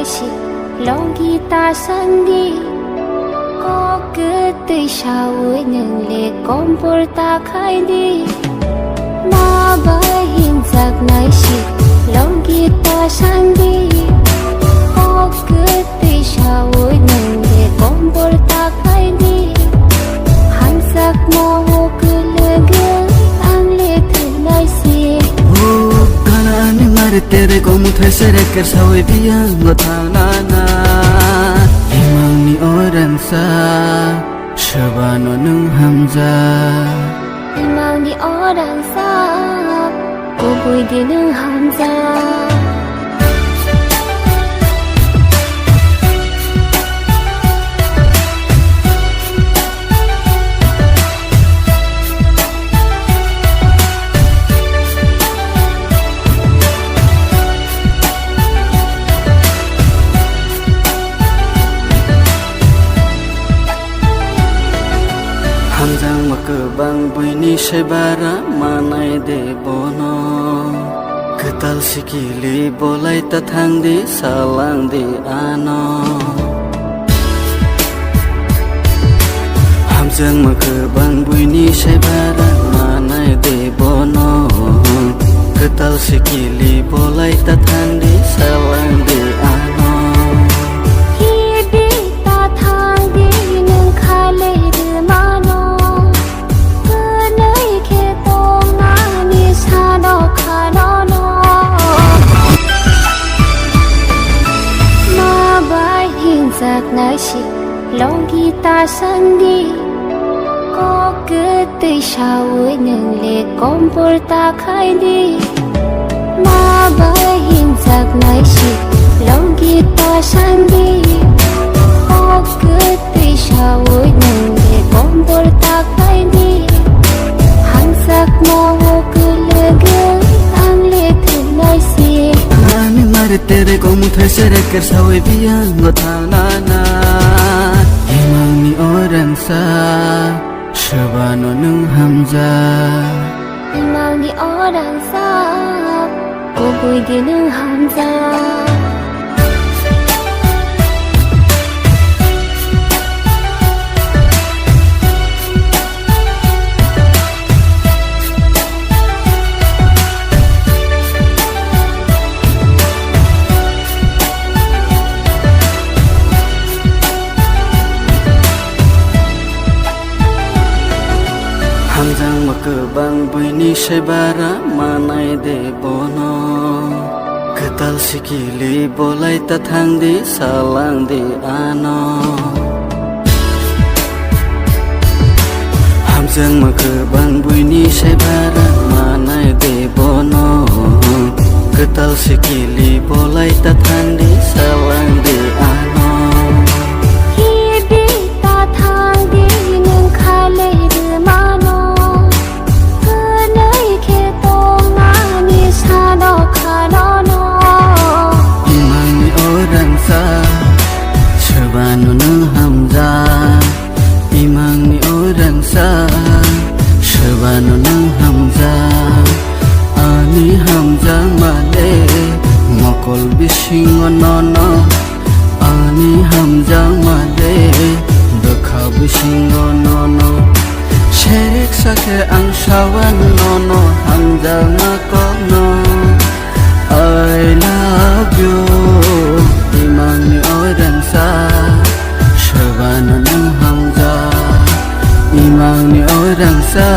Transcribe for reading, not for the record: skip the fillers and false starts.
shi long kita sandi có cứ tới sau những lệ comporta khai đi ma bay hin giặc này shi long kita sandi có cứ tới sau những lệ comporta khai đi han giặc mo cứ lege ang lệ thứ này si tere ko mu thai sere ker sawe biya ngotana na imang ni orang sa shabano nung hamza imang ni orang sa kubui di nung hamza hamjang makbang buini sebara manai de bono ketal sikili bolai tathang di salang di ano hamjang makbang buini sebara manai de bono ketal sikili bolai tathang di salang di ano giặc nai shi long kita sandi có cứ tới sau những lệ comporta khai đi ma bay hin giặc nai shi long kita sandi có cứ tới sau những lệ comporta khai đi han giặc mo cứ lege ang lệ thứ này si tere ko mu thai sere ker sawe biya ngotana na imang ni orang sa shabano nung hamza imang ni orang sa kubui di nung hamza hamjang makbang buini sebara manai de bono ketal sikili bolai tathang di salang di ano hamjang makbang buini sebara manai de bono ketal sikili bolai tathang di salang di ano shabano nung hamza imang ni orang sa shabano nung hamza ani hamza male mokol bising nono ani hamza male dekha bising nono sherik sake ang shawan nono hamza makono I love you imang ni orang sa shabano nung hamza imang ni orang sa